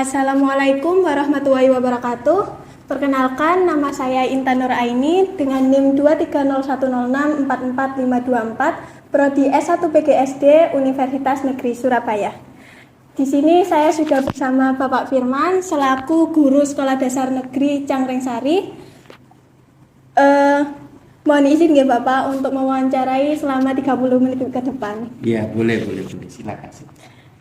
Assalamualaikum warahmatullahi wabarakatuh. Perkenalkan, nama saya Intan Nuraini dengan NIM 23060644524, Prodi S1 PGSD Universitas Negeri Surabaya. Di sini saya sudah bersama Bapak Firman selaku Guru Sekolah Dasar Negeri Cangkrengsari. Mohon izin ya Bapak untuk mewawancarai selama 30 menit ke depan. Iya, boleh, silakan.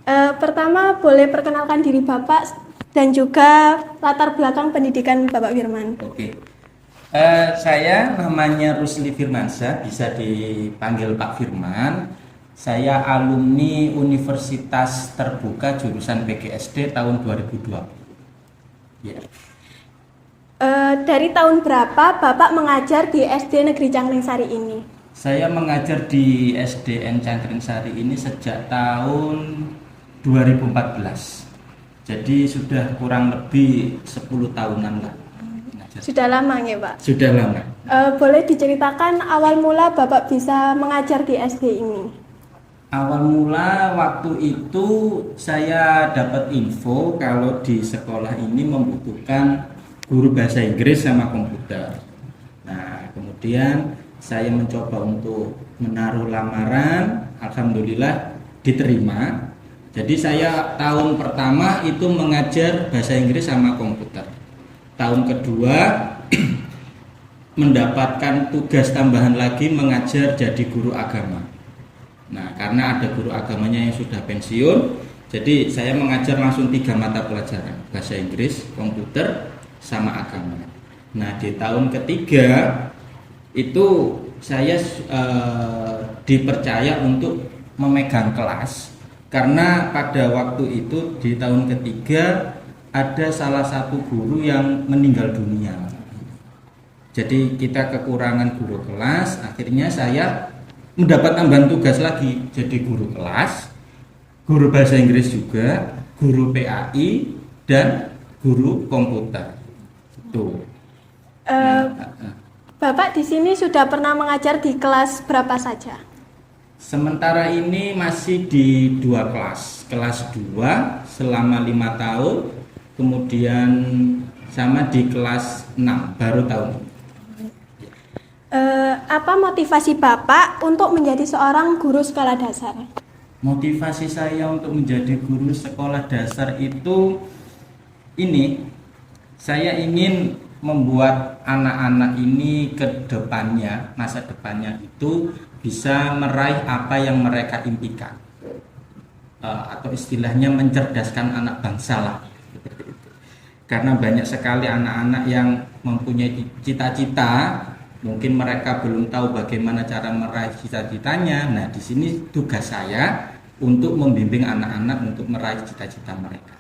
Pertama, boleh perkenalkan diri Bapak dan juga latar belakang pendidikan Bapak Firman. Oke. Saya namanya Rusli Firmansyah, bisa dipanggil Pak Firman. Saya alumni Universitas Terbuka jurusan PGSD tahun 2020. Ya. Dari tahun berapa Bapak mengajar di SD Negeri Cangkrengsari ini? Saya mengajar di SDN Cangkrengsari ini sejak tahun 2014. Jadi sudah kurang lebih 10 tahunan lah. Sudah lama ya Pak? Sudah lama. Boleh diceritakan awal mula Bapak bisa mengajar di SD ini? Awal mula waktu itu saya dapat info kalau di sekolah ini membutuhkan guru bahasa Inggris sama komputer. Nah, kemudian saya mencoba untuk menaruh lamaran, alhamdulillah diterima. Jadi saya tahun pertama itu mengajar bahasa Inggris sama komputer. Tahun kedua mendapatkan tugas tambahan lagi mengajar jadi guru agama. Nah, karena ada guru agamanya yang sudah pensiun, jadi saya mengajar langsung 3 mata pelajaran, bahasa Inggris, komputer, sama agama. Nah, di tahun ketiga itu saya dipercaya untuk memegang kelas, karena pada waktu itu di tahun ketiga ada salah satu guru yang meninggal dunia. Jadi kita kekurangan guru kelas, akhirnya saya mendapat tambahan tugas lagi jadi guru kelas, guru bahasa Inggris juga, guru PAI, dan guru komputer. Tuh. Bapak di sini sudah pernah mengajar di kelas berapa saja? Sementara ini masih di 2 kelas. Kelas 2 selama 5 tahun, kemudian sama di kelas 6 baru tahun ini. Apa motivasi Bapak untuk menjadi seorang guru sekolah dasar? Motivasi saya untuk menjadi guru sekolah dasar itu ini, saya ingin membuat anak-anak ini ke depannya, masa depannya itu bisa meraih apa yang mereka impikan, atau istilahnya mencerdaskan anak bangsa lah. Karena banyak sekali anak-anak yang mempunyai cita-cita, mungkin mereka belum tahu bagaimana cara meraih cita-citanya. Nah, di sini tugas saya untuk membimbing anak-anak untuk meraih cita-cita mereka.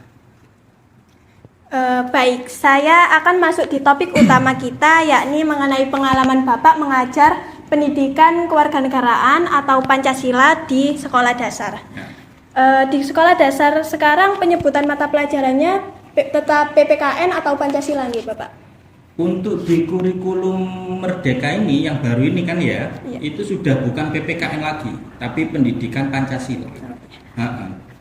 Baik, saya akan masuk di topik utama kita, yakni mengenai pengalaman Bapak mengajar pendidikan kewarganegaraan atau Pancasila di sekolah dasar. Di sekolah dasar sekarang penyebutan mata pelajarannya tetap PPKN atau Pancasila nih Bapak? Untuk di kurikulum Merdeka ini yang baru ini kan ya, itu sudah bukan PPKN lagi, tapi pendidikan Pancasila.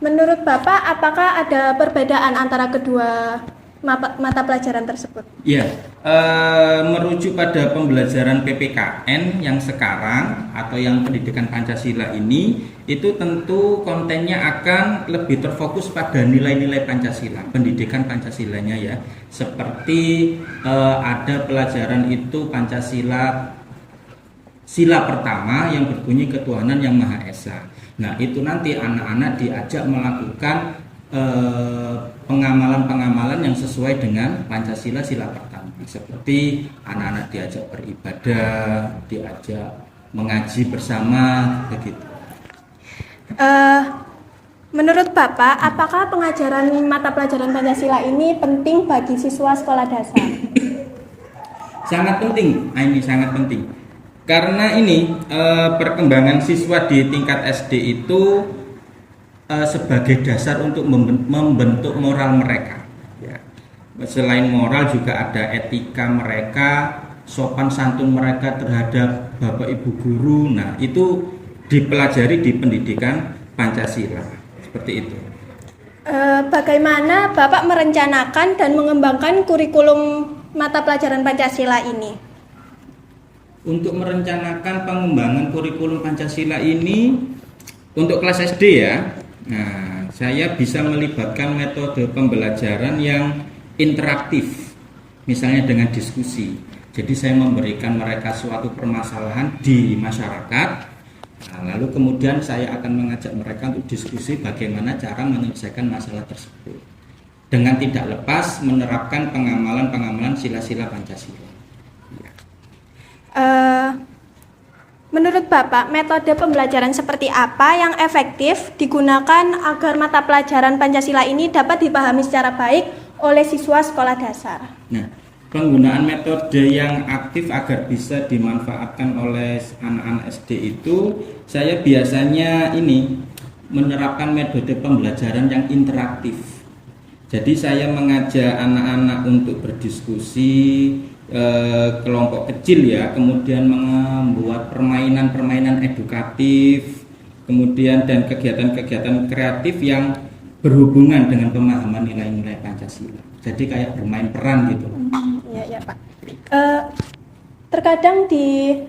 Menurut Bapak, apakah ada perbedaan antara kedua mata pelajaran tersebut? Ya, merujuk pada pembelajaran PPKN yang sekarang atau yang pendidikan Pancasila ini, itu tentu kontennya akan lebih terfokus pada nilai-nilai Pancasila, pendidikan Pancasilanya ya. Seperti ada pelajaran itu Pancasila sila pertama yang berbunyi ketuhanan yang Maha Esa. Nah, itu nanti anak-anak diajak melakukan pengamalan-pengamalan yang sesuai dengan Pancasila sila pertama, seperti anak-anak diajak beribadah, diajak mengaji bersama, begitu. Menurut Bapak, apakah pengajaran mata pelajaran Pancasila ini penting bagi siswa sekolah dasar? Sangat penting, ini sangat penting. Karena ini perkembangan siswa di tingkat SD itu sebagai dasar untuk membentuk moral mereka. Ya. Selain moral juga ada etika mereka, sopan santun mereka terhadap bapak ibu guru. Nah, itu dipelajari di pendidikan Pancasila. Seperti itu. Bagaimana Bapak merencanakan dan mengembangkan kurikulum mata pelajaran Pancasila ini? Untuk merencanakan pengembangan kurikulum Pancasila ini untuk kelas SD ya, nah, saya bisa melibatkan metode pembelajaran yang interaktif, misalnya dengan diskusi. Jadi saya memberikan mereka suatu permasalahan di masyarakat, nah, lalu kemudian saya akan mengajak mereka untuk diskusi bagaimana cara menyelesaikan masalah tersebut dengan tidak lepas menerapkan pengamalan-pengamalan sila-sila Pancasila. Menurut Bapak, metode pembelajaran seperti apa yang efektif digunakan agar mata pelajaran Pancasila ini dapat dipahami secara baik oleh siswa sekolah dasar? Nah, penggunaan metode yang aktif agar bisa dimanfaatkan oleh anak-anak SD itu, saya biasanya ini menerapkan metode pembelajaran yang interaktif. Jadi saya mengajak anak-anak untuk berdiskusi, kelompok kecil ya, kemudian membuat permainan-permainan edukatif, kemudian dan kegiatan-kegiatan kreatif yang berhubungan dengan pemahaman nilai-nilai Pancasila. Jadi kayak bermain peran gitu. Iya Pak. Terkadang di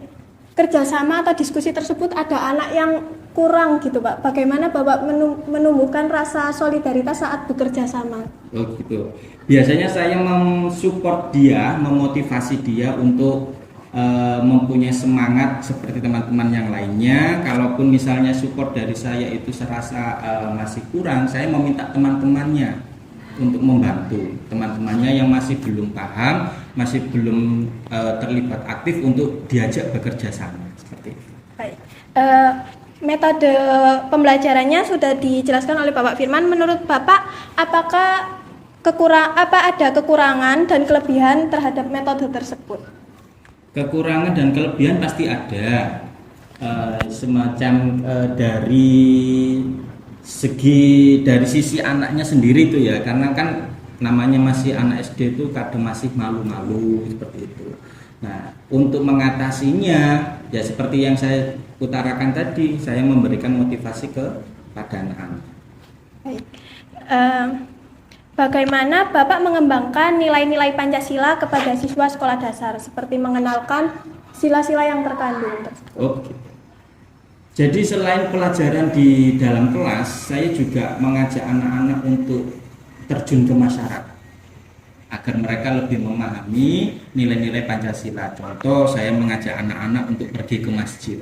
kerjasama atau diskusi tersebut ada anak yang kurang gitu Pak. Bagaimana Bapak menumbuhkan rasa solidaritas saat bekerja sama? Oh gitu. Biasanya saya mensupport dia, memotivasi dia untuk mempunyai semangat seperti teman-teman yang lainnya. Kalaupun misalnya support dari saya itu serasa masih kurang, saya meminta teman-temannya untuk membantu teman-temannya yang masih belum paham, masih belum terlibat aktif untuk diajak bekerja sama seperti itu. Baik. Metode pembelajarannya sudah dijelaskan oleh Bapak Firman. Menurut Bapak, apakah ada kekurangan dan kelebihan terhadap metode tersebut? Kekurangan dan kelebihan pasti ada, semacam dari sisi anaknya sendiri itu ya, karena kan namanya masih anak SD itu kadang masih malu-malu seperti itu. Nah, untuk mengatasinya ya seperti yang saya utarakan tadi, saya memberikan motivasi kepada anak-anak. Baik. Bagaimana Bapak mengembangkan nilai-nilai Pancasila kepada siswa sekolah dasar, seperti mengenalkan sila-sila yang terkandung tersebut? Oke. Jadi selain pelajaran di dalam kelas, saya juga mengajak anak-anak untuk terjun ke masyarakat agar mereka lebih memahami nilai-nilai Pancasila. Contoh, saya mengajak anak-anak untuk pergi ke masjid.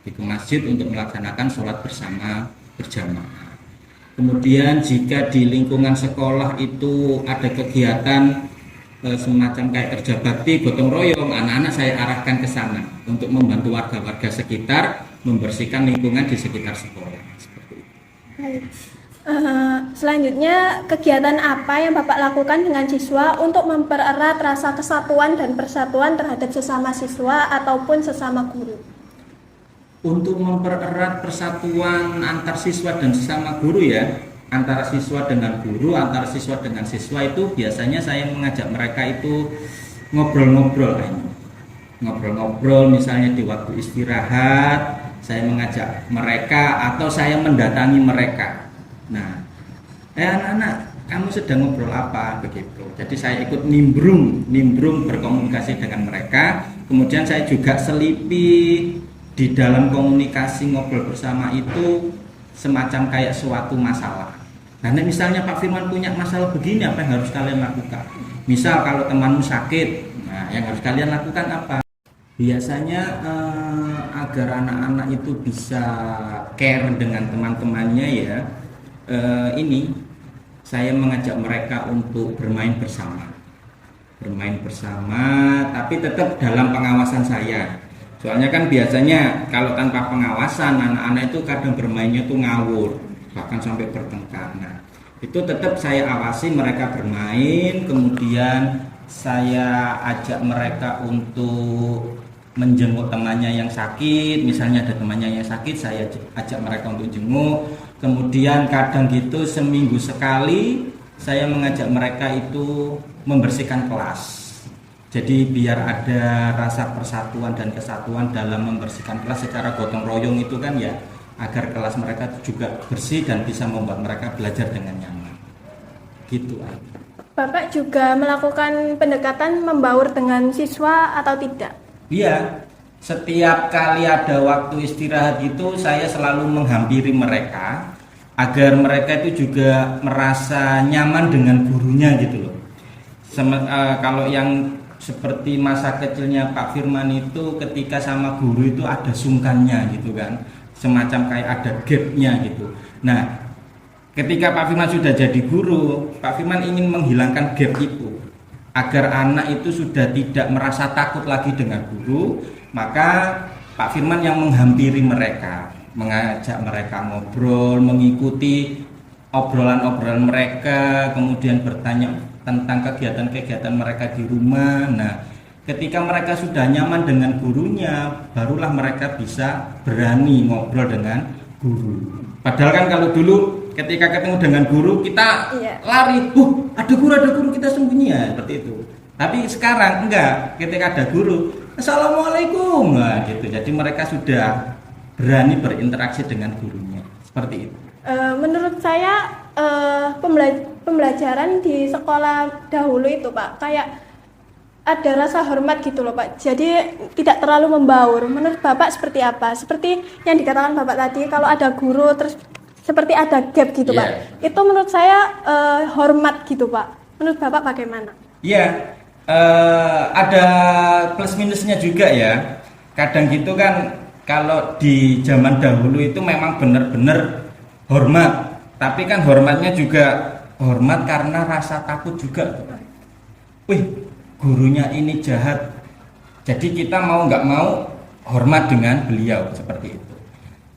Pergi ke masjid untuk melaksanakan sholat bersama berjamaah. Kemudian jika di lingkungan sekolah itu ada kegiatan semacam kayak kerja bakti, gotong royong, anak-anak saya arahkan ke sana untuk membantu warga-warga sekitar membersihkan lingkungan di sekitar sekolah. Seperti itu. Baik. Selanjutnya, kegiatan apa yang Bapak lakukan dengan siswa untuk mempererat rasa kesatuan dan persatuan terhadap sesama siswa ataupun sesama guru? Untuk mempererat persatuan antar siswa dan sesama guru ya, antara siswa dengan guru, antara siswa dengan siswa itu biasanya saya mengajak mereka itu ngobrol-ngobrol misalnya di waktu istirahat, saya mengajak mereka atau saya mendatangi mereka. Nah, anak-anak, kamu sedang ngobrol apa begitu. Jadi saya ikut nimbrung berkomunikasi dengan mereka. Kemudian saya juga selipi di dalam komunikasi ngobrol bersama itu semacam kayak suatu masalah. Nah, misalnya Pak Firman punya masalah begini, apa yang harus kalian lakukan? Misal kalau temanmu sakit, nah yang harus kalian lakukan apa? Biasanya agar anak-anak itu bisa care dengan teman-temannya ya, ini saya mengajak mereka untuk bermain bersama, tapi tetap dalam pengawasan saya. Soalnya kan biasanya kalau tanpa pengawasan anak-anak itu kadang bermainnya tuh ngawur, bahkan sampai bertengkar. Nah, itu tetap saya awasi mereka bermain, kemudian saya ajak mereka untuk menjenguk temannya yang sakit. Misalnya ada temannya yang sakit, saya ajak mereka untuk jenguk. Kemudian kadang gitu seminggu sekali saya mengajak mereka itu membersihkan kelas. Jadi biar ada rasa persatuan dan kesatuan dalam membersihkan kelas secara gotong royong itu kan ya, agar kelas mereka juga bersih dan bisa membuat mereka belajar dengan nyaman. Gitu. Bapak juga melakukan pendekatan membaur dengan siswa atau tidak? Iya, setiap kali ada waktu istirahat itu saya selalu menghampiri mereka agar mereka itu juga merasa nyaman dengan gurunya gitu loh. Kalau yang seperti masa kecilnya Pak Firman itu ketika sama guru itu ada sungkannya gitu kan, semacam kayak ada gapnya gitu. Nah, ketika Pak Firman sudah jadi guru, Pak Firman ingin menghilangkan gap itu agar anak itu sudah tidak merasa takut lagi dengan guru. Maka Pak Firman yang menghampiri mereka, mengajak mereka ngobrol, mengikuti obrolan-obrolan mereka, kemudian bertanya tentang kegiatan-kegiatan mereka di rumah. Nah, ketika mereka sudah nyaman dengan gurunya, barulah mereka bisa berani ngobrol dengan guru. Padahal kan kalau dulu ketika ketemu dengan guru kita lari, ada guru kita sembunyi ya, seperti itu. Tapi sekarang enggak, ketika ada guru, assalamualaikum, nah gitu. Jadi mereka sudah berani berinteraksi dengan gurunya, seperti itu. Menurut saya pembelajaran di sekolah dahulu itu Pak kayak ada rasa hormat gitu loh Pak, jadi tidak terlalu membaur. Menurut Bapak seperti apa? Seperti yang dikatakan Bapak tadi, kalau ada guru terus seperti ada gap gitu Pak, itu menurut saya hormat gitu Pak. Menurut Bapak bagaimana? Iya, ada plus minusnya juga ya. Kadang gitu kan, kalau di zaman dahulu itu memang benar-benar hormat, tapi kan hormatnya juga hormat karena rasa takut juga. Wih, gurunya ini jahat, jadi kita mau nggak mau hormat dengan beliau, seperti itu.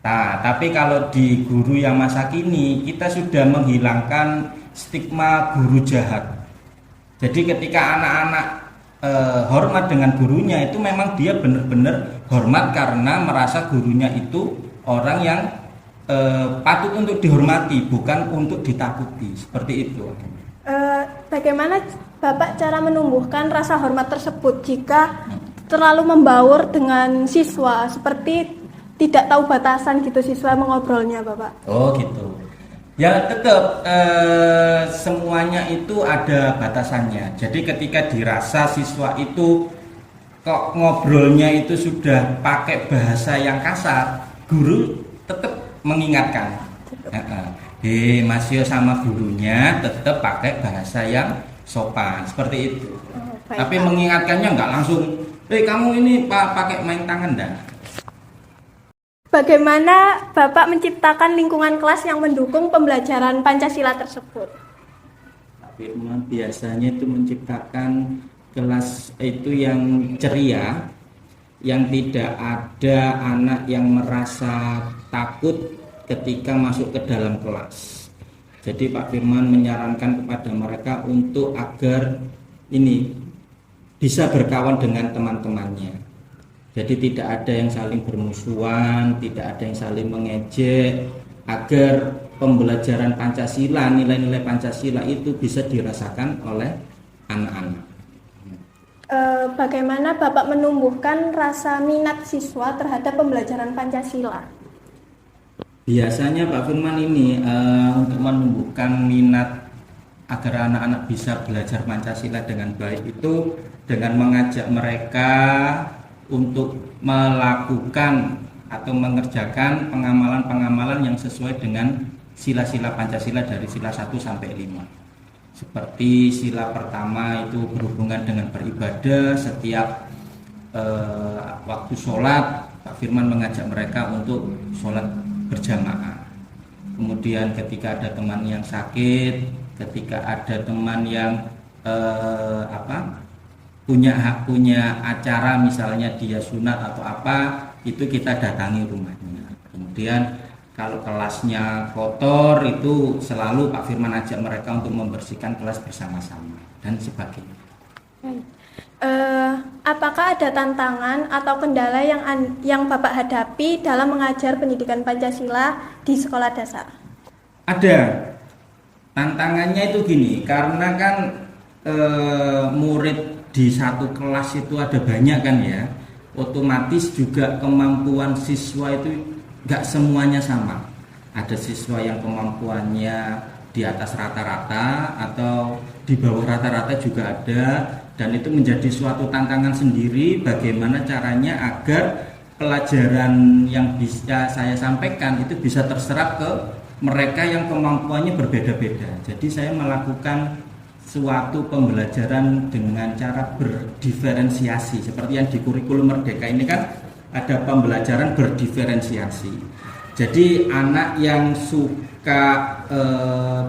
Nah, tapi kalau di guru yang masa kini, kita sudah menghilangkan stigma guru jahat. Jadi ketika anak-anak hormat dengan gurunya, itu memang dia benar-benar hormat karena merasa gurunya itu orang yang patut untuk dihormati, bukan untuk ditakuti, seperti itu. Bagaimana Bapak cara menumbuhkan rasa hormat tersebut jika terlalu membaur dengan siswa, seperti tidak tahu batasan gitu siswa mengobrolnya Bapak? Oh gitu. Ya tetap semuanya itu ada batasannya. Jadi ketika dirasa siswa itu kok ngobrolnya itu sudah pakai bahasa yang kasar, guru tetap mengingatkan. Mas Yo sama gurunya tetap pakai bahasa yang sopan, seperti itu. Tapi mengingatkannya nggak langsung, kamu ini pakai main tangan dah. Bagaimana Bapak menciptakan lingkungan kelas yang mendukung pembelajaran Pancasila tersebut? Tapi biasanya itu menciptakan kelas itu yang ceria, yang tidak ada anak yang merasa takut ketika masuk ke dalam kelas. Jadi Pak Firman menyarankan kepada mereka untuk agar ini bisa berkawan dengan teman-temannya. Jadi tidak ada yang saling bermusuhan, tidak ada yang saling mengejek, agar pembelajaran Pancasila, nilai-nilai Pancasila itu bisa dirasakan oleh anak-anak. Bagaimana Bapak menumbuhkan rasa minat siswa terhadap pembelajaran Pancasila? Biasanya Pak Firman ini untuk menumbuhkan minat agar anak-anak bisa belajar Pancasila dengan baik itu dengan mengajak mereka untuk melakukan atau mengerjakan pengamalan-pengamalan yang sesuai dengan sila-sila Pancasila dari sila 1 sampai 5. Seperti sila pertama itu berhubungan dengan beribadah, setiap waktu sholat Pak Firman mengajak mereka untuk sholat berjamaah. Kemudian ketika ada teman yang sakit, ketika ada teman yang punya acara, misalnya dia sunat atau apa, itu kita datangi rumahnya. Kemudian kalau kelasnya kotor, itu selalu Pak Firman ajak mereka untuk membersihkan kelas bersama-sama dan sebagainya. Apakah ada tantangan atau kendala yang Bapak hadapi dalam mengajar pendidikan Pancasila di sekolah dasar? Ada. Tantangannya itu gini, karena kan murid di satu kelas itu ada banyak kan ya, otomatis juga kemampuan siswa itu nggak semuanya sama. Ada siswa yang kemampuannya di atas rata-rata atau di bawah rata-rata juga ada, dan itu menjadi suatu tantangan sendiri bagaimana caranya agar pelajaran yang bisa saya sampaikan itu bisa terserap ke mereka yang kemampuannya berbeda-beda. Jadi saya melakukan suatu pembelajaran dengan cara berdiferensiasi seperti yang di kurikulum Merdeka ini kan ada pembelajaran berdiferensiasi. Jadi anak yang suka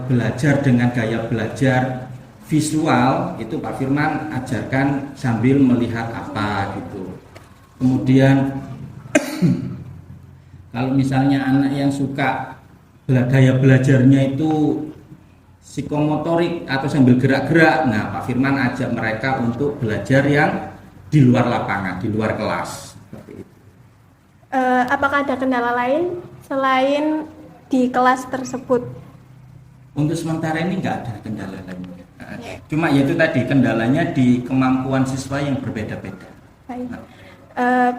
belajar dengan gaya belajar visual itu Pak Firman ajarkan sambil melihat apa gitu. Kemudian kalau misalnya anak yang suka gaya belajarnya itu psikomotorik atau sambil gerak-gerak, nah Pak Firman ajak mereka untuk belajar yang di luar lapangan, di luar kelas. Seperti itu. Apakah ada kendala lain selain di kelas tersebut? Untuk sementara ini nggak ada kendala lainnya. Cuma yaitu tadi kendalanya di kemampuan siswa yang berbeda-beda. Baik.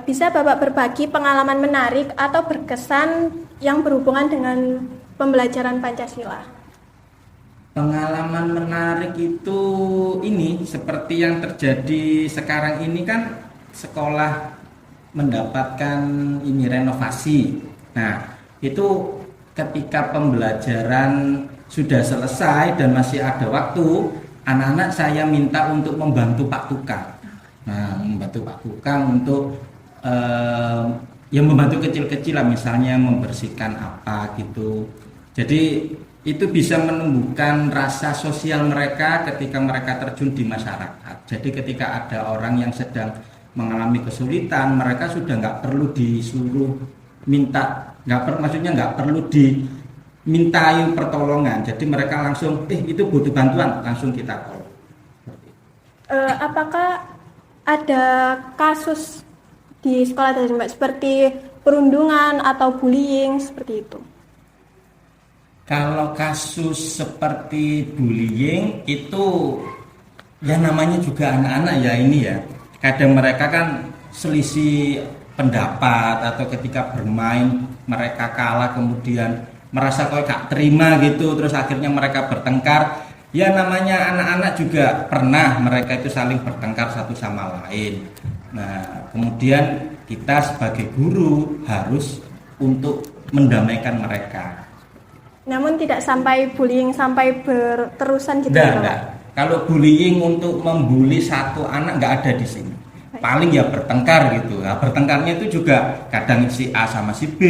Bisa Bapak berbagi pengalaman menarik atau berkesan yang berhubungan dengan pembelajaran Pancasila? Pengalaman menarik itu ini seperti yang terjadi sekarang ini kan sekolah mendapatkan ini renovasi. Nah, itu ketika pembelajaran sudah selesai dan masih ada waktu, anak-anak saya minta untuk membantu Pak Tukang. Nah, membantu Pak Tukang untuk yang membantu kecil-kecil lah, misalnya membersihkan apa gitu. Jadi itu bisa menumbuhkan rasa sosial mereka ketika mereka terjun di masyarakat. Jadi ketika ada orang yang sedang mengalami kesulitan, mereka sudah nggak perlu disuruh minta, maksudnya nggak perlu dimintai pertolongan. Jadi mereka langsung, itu butuh bantuan, langsung kita tolong. Apakah ada kasus di sekolah dasar Mbak seperti perundungan atau bullying seperti itu? Kalau kasus seperti bullying itu ya namanya juga anak-anak ya ini ya. Kadang mereka kan selisih pendapat atau ketika bermain mereka kalah kemudian merasa kok gak terima gitu, terus akhirnya mereka bertengkar. Ya namanya anak-anak juga pernah mereka itu saling bertengkar satu sama lain. Nah, kemudian kita sebagai guru harus untuk mendamaikan mereka. Namun tidak sampai bullying sampai berterusan gitu. Enggak. Kalau bullying untuk membuli satu anak nggak ada di sini. Paling ya bertengkar gitu. Nah, bertengkarnya itu juga kadang si A sama si B,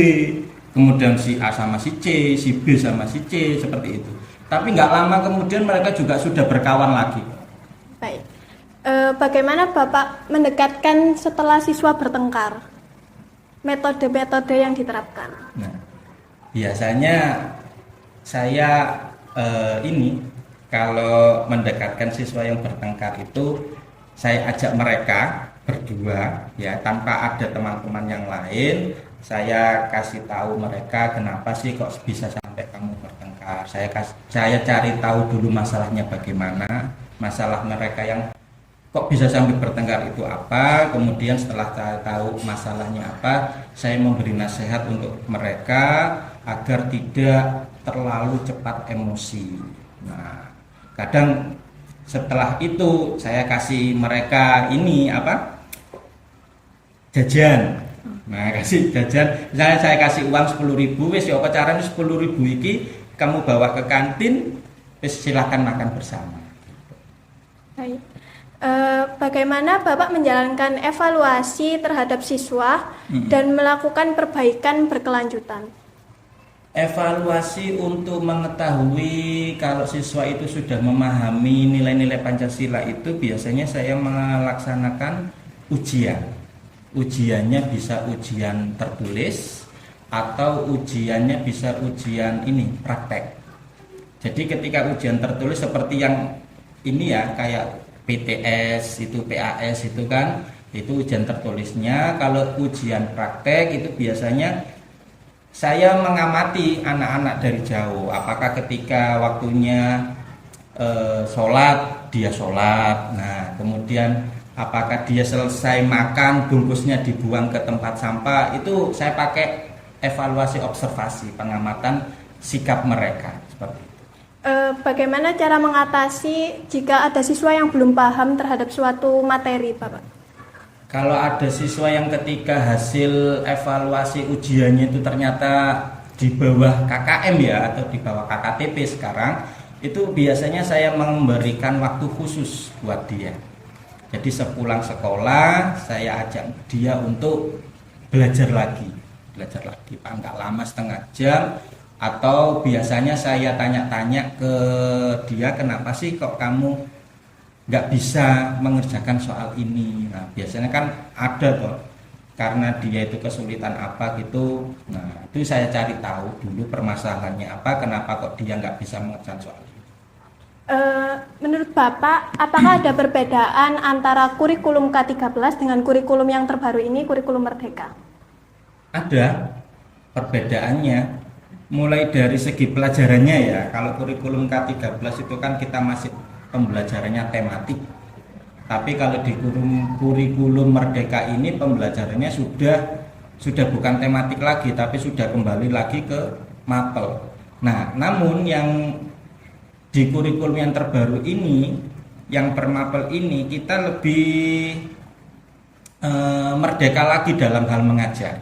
kemudian si A sama si C, si B sama si C, seperti itu. Tapi nggak lama kemudian mereka juga sudah berkawan lagi. Baik. Bagaimana Bapak mendekatkan setelah siswa bertengkar? Metode-metode yang diterapkan. Nah, biasanya saya ini kalau mendekatkan siswa yang bertengkar itu saya ajak mereka berdua ya, tanpa ada teman-teman yang lain. Saya kasih tahu mereka kenapa sih kok bisa sampai kamu bertengkar. Saya cari tahu dulu masalahnya bagaimana, masalah mereka yang kok bisa sampai bertengkar itu apa. Kemudian setelah saya tahu masalahnya apa, saya memberi nasihat untuk mereka agar tidak terlalu cepat emosi. Nah, kadang setelah itu saya kasih mereka ini jajan. Nah, kasih jajan. Misalnya saya kasih uang 10.000, wis ya caranya 10.000 iki kamu bawa ke kantin, wis silahkan makan bersama. Baik. Bagaimana Bapak menjalankan evaluasi terhadap siswa dan melakukan perbaikan berkelanjutan? Evaluasi untuk mengetahui kalau siswa itu sudah memahami nilai-nilai Pancasila itu biasanya saya melaksanakan ujian. Ujiannya bisa ujian tertulis atau ujiannya bisa ujian ini praktek. Jadi ketika ujian tertulis seperti yang ini ya, kayak PTS itu, PAS itu kan, itu ujian tertulisnya. Kalau ujian praktek itu biasanya saya mengamati anak-anak dari jauh, apakah ketika waktunya sholat, dia sholat. Nah, kemudian apakah dia selesai makan, bungkusnya dibuang ke tempat sampah. Itu saya pakai evaluasi observasi pengamatan sikap mereka seperti itu. Bagaimana cara mengatasi jika ada siswa yang belum paham terhadap suatu materi, Bapak? Kalau ada siswa yang ketika hasil evaluasi ujiannya itu ternyata di bawah KKM ya atau di bawah KKTP sekarang, itu biasanya saya memberikan waktu khusus buat dia. Jadi sepulang sekolah saya ajak dia untuk belajar lagi, Pak, nggak lama setengah jam. Atau biasanya saya tanya-tanya ke dia, kenapa sih kok kamu nggak bisa mengerjakan soal ini. Nah biasanya kan ada toh, karena dia itu kesulitan apa gitu. Nah itu saya cari tahu dulu permasalahannya apa, kenapa kok dia nggak bisa mengerjakan soal ini. Menurut Bapak, apakah ada perbedaan antara kurikulum K13 dengan kurikulum yang terbaru ini, kurikulum Merdeka? Ada perbedaannya. Mulai dari segi pelajarannya ya, kalau kurikulum K13 itu kan kita masih pembelajarannya tematik. Tapi kalau di kurikulum Merdeka ini pembelajarannya sudah bukan tematik lagi, tapi sudah kembali lagi ke mapel. Nah, namun yang di kurikulum yang terbaru ini, yang per mapel ini kita lebih merdeka lagi dalam hal mengajar.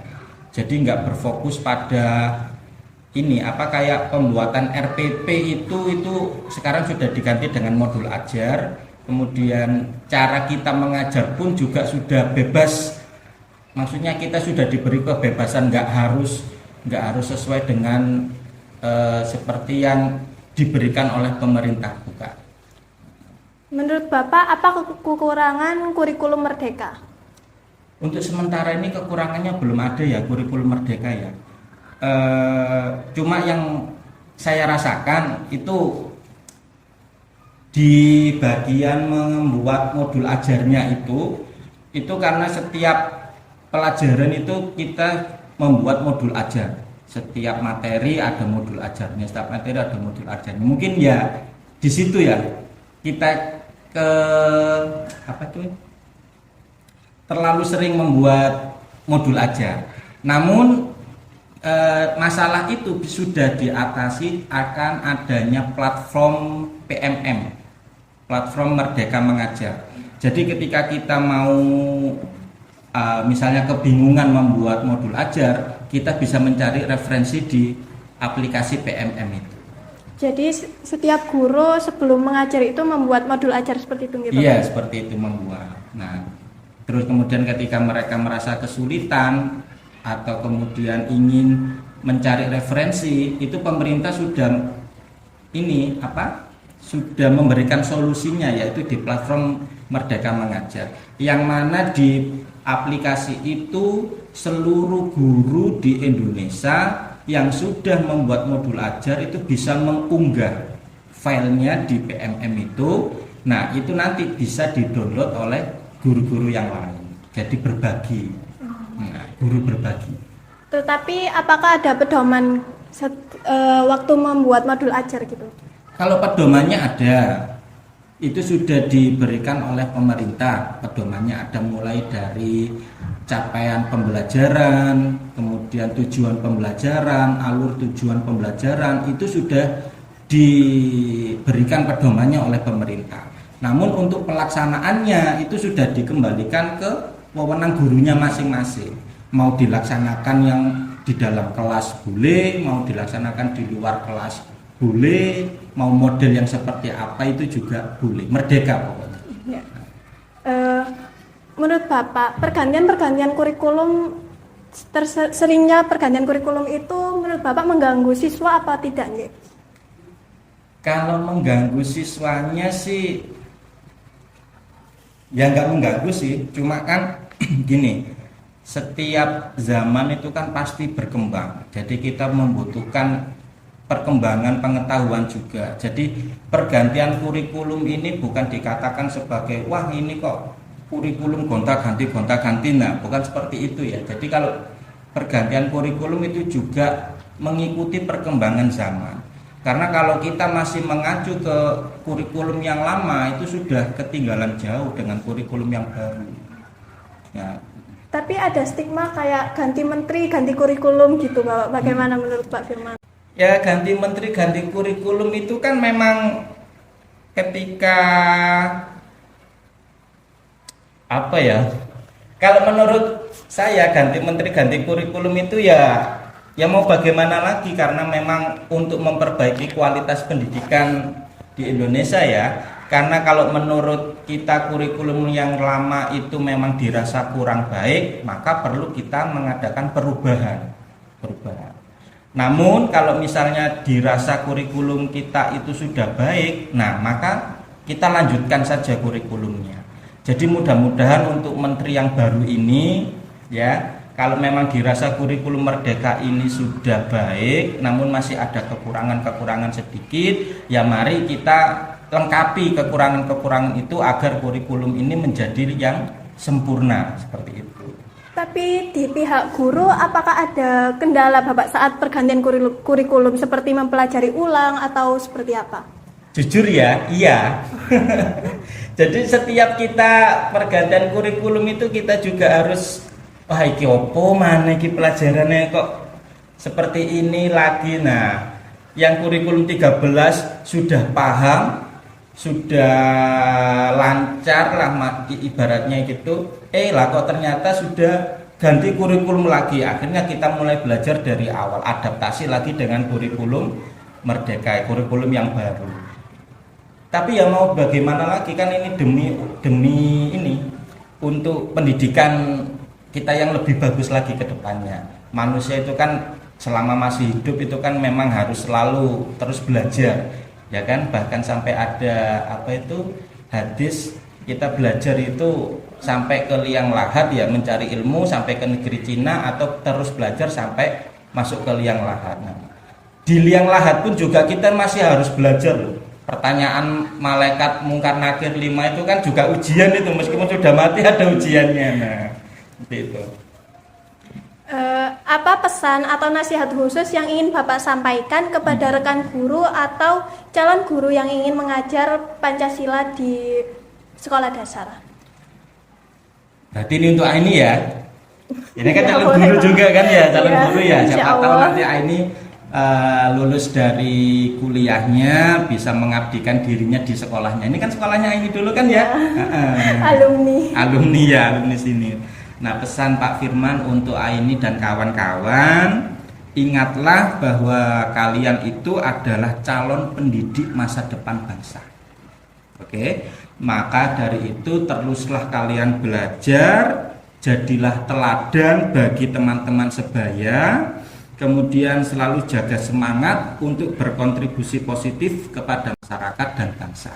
Jadi nggak berfokus pada ini kayak pembuatan RPP itu sekarang sudah diganti dengan modul ajar. Kemudian cara kita mengajar pun juga sudah bebas. Maksudnya kita sudah diberi kebebasan, nggak harus sesuai dengan seperti yang diberikan oleh pemerintah, bukan. Menurut Bapak, apa kekurangan kurikulum Merdeka? Untuk sementara ini kekurangannya belum ada ya kurikulum Merdeka ya. Cuma yang saya rasakan itu di bagian membuat modul ajarnya itu karena setiap pelajaran itu kita membuat modul ajar. Setiap materi ada modul ajarnya, setiap materi ada modul ajarnya. Mungkin ya di situ ya kita terlalu sering membuat modul ajar. Namun masalah itu sudah diatasi akan adanya platform PMM, platform Merdeka Mengajar. Jadi ketika kita mau misalnya kebingungan membuat modul ajar, kita bisa mencari referensi di aplikasi PMM itu. Jadi setiap guru sebelum mengajar itu membuat modul ajar seperti itu gitu? Iya, seperti itu membuat. Nah, terus kemudian ketika mereka merasa kesulitan atau kemudian ingin mencari referensi, itu pemerintah sudah memberikan solusinya, yaitu di platform Merdeka Mengajar, yang mana di aplikasi itu seluruh guru di Indonesia yang sudah membuat modul ajar itu bisa mengunggah filenya di PMM itu. Nah itu nanti bisa didownload oleh guru-guru yang lain, jadi berbagi. Nah, guru berbagi. Tetapi apakah ada pedoman waktu membuat modul ajar gitu? Kalau pedomannya ada, itu sudah diberikan oleh pemerintah. Pedomannya ada mulai dari capaian pembelajaran, kemudian tujuan pembelajaran, alur tujuan pembelajaran, itu sudah diberikan pedomannya oleh pemerintah. Namun untuk pelaksanaannya itu sudah dikembalikan ke wewenang gurunya masing-masing. Mau dilaksanakan yang di dalam kelas boleh, mau dilaksanakan di luar kelas boleh, mau model yang seperti apa itu juga boleh. Merdeka pokoknya. Ya. Menurut Bapak, pergantian kurikulum, seringnya pergantian kurikulum itu menurut Bapak mengganggu siswa apa tidak? Kalau mengganggu siswanya sih ya nggak mengganggu sih, cuma kan gini, setiap zaman itu kan pasti berkembang, jadi kita membutuhkan perkembangan pengetahuan juga. Jadi pergantian kurikulum ini bukan dikatakan sebagai wah ini kok kurikulum gonta-ganti, nah bukan seperti itu ya. Jadi kalau pergantian kurikulum itu juga mengikuti perkembangan zaman. Karena kalau kita masih mengacu ke kurikulum yang lama itu sudah ketinggalan jauh dengan kurikulum yang baru. Ya, Tapi ada stigma kayak ganti menteri, ganti kurikulum gitu Bapak. Bagaimana menurut Pak Firman? Ya, ganti menteri, ganti kurikulum itu kan memang ketika apa ya? Kalau menurut saya ganti menteri, ganti kurikulum itu ya mau bagaimana lagi, karena memang untuk memperbaiki kualitas pendidikan di Indonesia ya. Karena kalau menurut kita kurikulum yang lama itu memang dirasa kurang baik, maka perlu kita mengadakan perubahan. Namun kalau misalnya dirasa kurikulum kita itu sudah baik, nah maka kita lanjutkan saja kurikulumnya. Jadi mudah-mudahan untuk menteri yang baru ini ya, kalau memang dirasa kurikulum Merdeka ini sudah baik, namun masih ada kekurangan-kekurangan sedikit, ya mari kita lengkapi kekurangan-kekurangan itu agar kurikulum ini menjadi yang sempurna seperti itu. Tapi di pihak guru, apakah ada kendala Bapak saat pergantian kurikulum seperti mempelajari ulang atau seperti apa? Jujur ya, iya. Jadi setiap kita pergantian kurikulum itu kita juga harus, wah iki opo mana iki pelajarannya kok seperti ini lagi. Nah, yang kurikulum 13 sudah paham, sudah lancar lah ibaratnya gitu, lah kok ternyata sudah ganti kurikulum lagi. Akhirnya kita mulai belajar dari awal, adaptasi lagi dengan kurikulum Merdeka, kurikulum yang baru. Tapi ya mau bagaimana lagi, kan ini demi ini untuk pendidikan kita yang lebih bagus lagi ke depannya. Manusia itu kan selama masih hidup itu kan memang harus selalu terus belajar. Ya kan, bahkan sampai ada hadis, kita belajar itu sampai ke liang lahat ya, mencari ilmu sampai ke negeri Cina, atau terus belajar sampai masuk ke liang lahat. Nah, di liang lahat pun juga kita masih harus belajar loh. Pertanyaan malaikat mungkar nakir 5 itu kan juga ujian itu, meskipun sudah mati ada ujiannya. Nah, seperti itu. Apa pesan atau nasihat khusus yang ingin Bapak sampaikan kepada rekan guru atau calon guru yang ingin mengajar Pancasila di sekolah dasar? Berarti ini untuk Aini ya. Ini kan calon guru juga kan ya, calon guru ya. Siapa tahu nanti Aini lulus dari kuliahnya bisa mengabdikan dirinya di sekolahnya. Ini kan sekolahnya Aini dulu kan ya. Alumni sini. Nah, pesan Pak Firman untuk Aini dan kawan-kawan, ingatlah bahwa kalian itu adalah calon pendidik masa depan bangsa. Oke, maka dari itu teruslah kalian belajar, jadilah teladan bagi teman-teman sebaya, kemudian selalu jaga semangat untuk berkontribusi positif kepada masyarakat dan bangsa.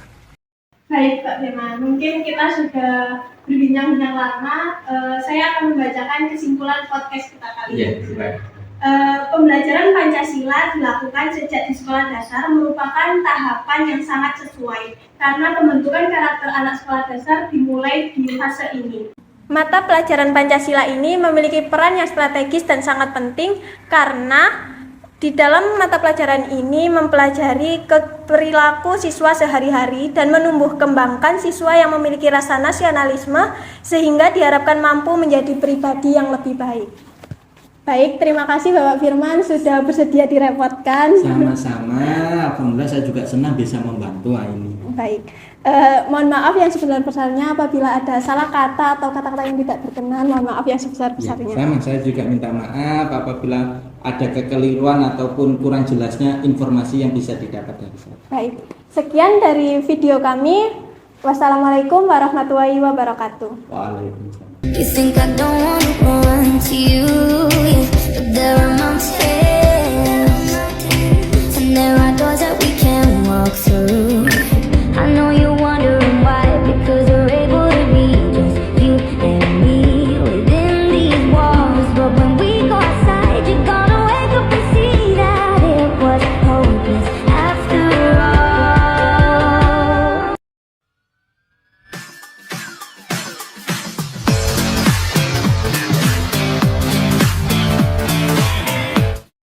Baik Pak Firman, mungkin kita sudah berbincang-bincang lama. Saya akan membacakan kesimpulan podcast kita kali ini. Pembelajaran Pancasila dilakukan sejak di sekolah dasar merupakan tahapan yang sangat sesuai karena pembentukan karakter anak sekolah dasar dimulai di fase ini. Mata pelajaran Pancasila ini memiliki peran yang strategis dan sangat penting karena di dalam mata pelajaran ini mempelajari perilaku siswa sehari-hari dan menumbuh kembangkan siswa yang memiliki rasa nasionalisme sehingga diharapkan mampu menjadi pribadi yang lebih baik. Baik, terima kasih Bapak Firman sudah bersedia direpotkan. Sama-sama, alhamdulillah saya juga senang bisa membantu Aini. Baik, mohon maaf yang sebesar-besarnya apabila ada salah kata atau kata-kata yang tidak berkenan, mohon maaf yang sebesar-besarnya. Ya, sama, saya juga minta maaf apabila ada kekeliruan ataupun kurang jelasnya informasi yang bisa didapat dari saya. Baik, sekian dari video kami. Wassalamualaikum warahmatullahi wabarakatuh. Waalaikumsalam. You think I don't wanna run to you, but there are mountains, and there are doors that we can walk through.